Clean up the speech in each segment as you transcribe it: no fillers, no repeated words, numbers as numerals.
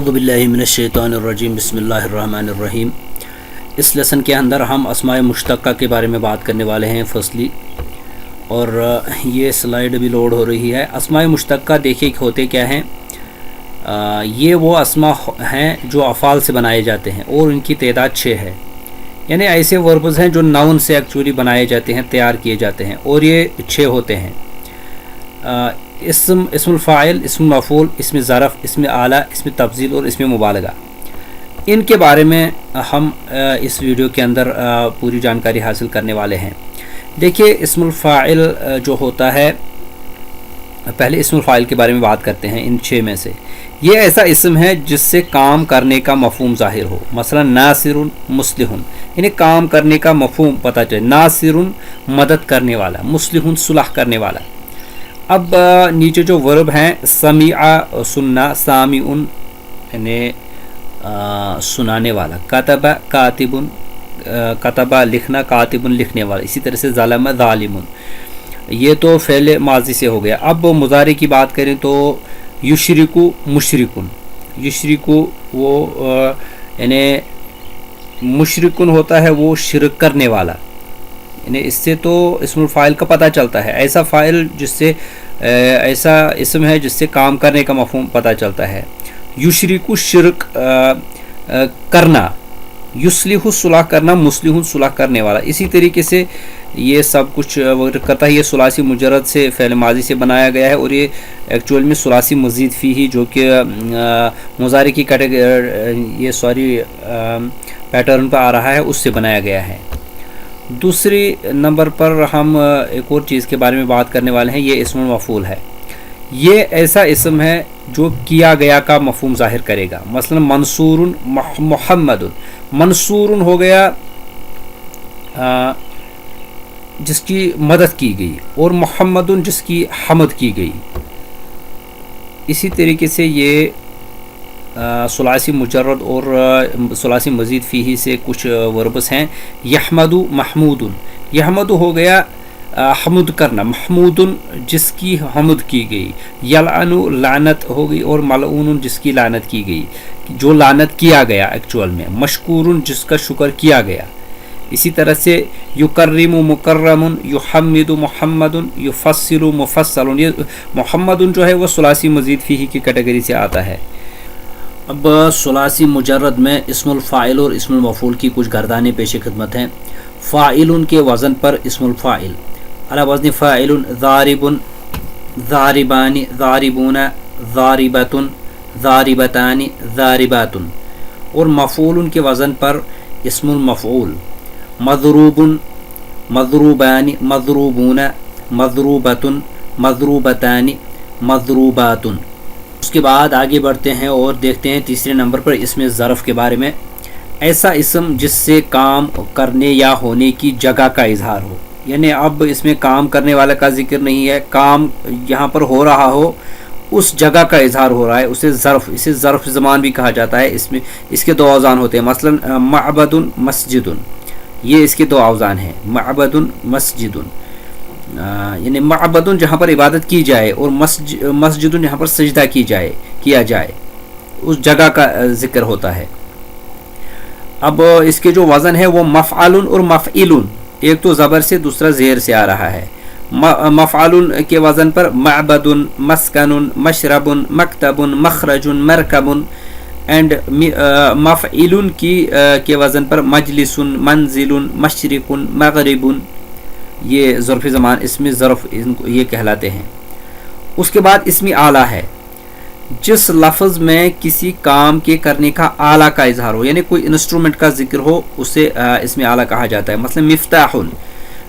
اعوذ باللہ من الشیطان الرجیم بسم اللہ الرحمن الرحیم۔ اس لیسن کے اندر ہم اسماء مشتقہ کے بارے میں بات کرنے والے ہیں فصلی، اور یہ سلائیڈ بھی لوڈ ہو رہی ہے۔ اسماء مشتقہ دیکھیں کہ ہوتے کیا ہیں۔ یہ وہ اسماء ہیں جو افعال سے بنائے جاتے ہیں اور ان کی تعداد 6 ہے، یعنی ایسے وربز ہیں جو ناؤن سے ایکچولی بنائے جاتے ہیں، تیار کیے جاتے ہیں، اور یہ 6 ہوتے ہیں۔ اسم الفاعل، اسم مفعول، اسم ظرف، اسم اعلیٰ، اسم تفضیل اور اسم مبالغہ، ان کے بارے میں ہم اس ویڈیو کے اندر پوری جانکاری حاصل کرنے والے ہیں۔ دیکھیے اسم الفاعل جو ہوتا ہے، پہلے اسم الفاعل کے بارے میں بات کرتے ہیں۔ ان 6 میں سے یہ ایسا اسم ہے جس سے کام کرنے کا مفہوم ظاہر ہو، مثلا ناصر مصلح، یعنی کام کرنے کا مفہوم پتہ چلے۔ ناصر مدد کرنے والا، مصلح صلح کرنے والا۔ اب نیچے جو ورب ہیں، سمیع سننا، سامع یعنی سنانے والا، کتب کاتب، کتبہ لکھنا، کاتب لکھنے والا، اسی طرح سے ظلم ظالم، یہ تو فعل ماضی سے ہو گیا۔ اب مضارع کی بات کریں تو یشرکو مشرکن، یشرکو وہ یعنی مشرکن ہوتا ہے وہ شرک کرنے والا، یعنی اس سے تو اسم الفاعل کا پتہ چلتا ہے، ایسا فاعل جس سے ایسا اسم ہے جس سے کام کرنے کا مفہوم پتہ چلتا ہے۔ یشرکو شرک کرنا، یصلح صلح کرنا، مصلح صلح کرنے والا، اسی طریقے سے یہ سب کچھ کرتا ہے۔ یہ ثلاثی مجرد سے فعل ماضی سے بنایا گیا ہے، اور یہ ایکچوئل میں ثلاثی مزید فیہ جو کہ مضارع کی پیٹرن پہ آ رہا ہے اس سے بنایا گیا ہے۔ دوسری نمبر پر ہم ایک اور چیز کے بارے میں بات کرنے والے ہیں، یہ اسم المفعول ہے۔ یہ ایسا اسم ہے جو کیا گیا کا مفہوم ظاہر کرے گا، مثلا منصور محمد، منصور ہو گیا جس کی مدد کی گئی، اور محمد جس کی حمد کی گئی۔ اسی طریقے سے یہ ثلاثی مجرد اور ثلاثی مزید فیہ سے کچھ وربس ہیں۔ یحمد محمود، یحمد ہو گیا حمد کرنا، محمود جس کی حمد کی گئی۔ یلعن لعنت ہو گئی، اور ملعون جس کی لعنت کی گئی، جو لعنت کیا گیا ایکچوئل میں۔ مشکور جس کا شکر کیا گیا۔ اسی طرح سے یکرم مکرم، یحمد محمد، یفصل مفصل، یہ محمد جو ہے وہ ثلاثی مزید فیہ کی کیٹیگری سے آتا ہے۔ اب ثلاثی مجرد میں اسم الفاعل اور اسم المفعول کی کچھ گردانیں پیش خدمت ہیں۔ فاعل کے وزن پر اسم الفاعل، علی وزن فاعل، ضارب، ضاربان، ضاربون، ضاربۃ، ضاربتان، ضاربات، اور مفعول کے وزن پر اسم المفعول، مضروب، مضروبان، مضروبون، مضروبۃ، مضروبتان، مضروبات۔ اس کے بعد آگے بڑھتے ہیں اور دیکھتے ہیں تیسرے نمبر پر اسم ظرف کے بارے میں۔ ایسا اسم جس سے کام کرنے یا ہونے کی جگہ کا اظہار ہو، یعنی اب اس میں کام کرنے والا کا ذکر نہیں ہے، کام یہاں پر ہو رہا ہو، اس جگہ کا اظہار ہو رہا ہے، اسے ظرف زمان بھی کہا جاتا ہے۔ اس میں اس کے 2 اوزان ہوتے ہیں، مثلا معبد مسجد، یہ اس کے 2 اوزان ہیں، معبد مسجد، یعنی معبد جہاں پر عبادت کی جائے، اور مسجد جہاں پر سجدہ کیا جائے، اس جگہ کا ذکر ہوتا ہے۔ اب اس کے جو وزن ہے وہ مفعل اور مفعیل، ایک تو زبر سے دوسرا زیر سے آ رہا ہے۔ مفعل کے وزن پر معبد، مسکن، مشرب، مکتب، مخرج، مرکب، اینڈ مفعیل کے وزن پر مجلس، منزل، مشرق، مغرب، یہ ظرف زمان اسم ظرف یہ کہلاتے ہیں۔ اس کے بعد اسم اعلیٰ ہے، جس لفظ میں کسی کام کے کرنے کا اعلیٰ کا اظہار ہو، یعنی کوئی انسٹرومنٹ کا ذکر ہو، اسے اسم اعلیٰ کہا جاتا ہے۔ مثلا مفتاح،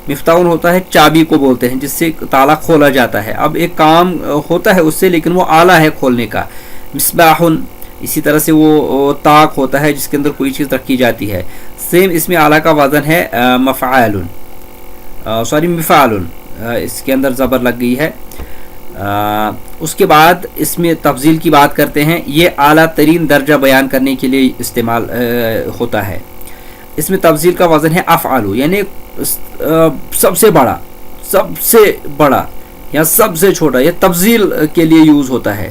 مفتاح ہوتا ہے چابی کو بولتے ہیں جس سے تالا کھولا جاتا ہے۔ اب ایک کام ہوتا ہے اس سے، لیکن وہ اعلیٰ ہے کھولنے کا۔ مصباح، اسی طرح سے وہ طاق ہوتا ہے جس کے اندر کوئی چیز رکھی جاتی ہے۔ سیم اسم اعلیٰ کا وزن ہے مفعال، مفعال، اس کے اندر زبر لگ گئی ہے۔ اس کے بعد اس میں تفضیل کی بات کرتے ہیں، یہ اعلیٰ ترین درجہ بیان کرنے کے لیے استعمال ہوتا ہے۔ اس میں تفضیل کا وزن ہے افعال، یعنی سب سے بڑا یا سب سے چھوٹا، یہ تفضیل کے لیے یوز ہوتا ہے۔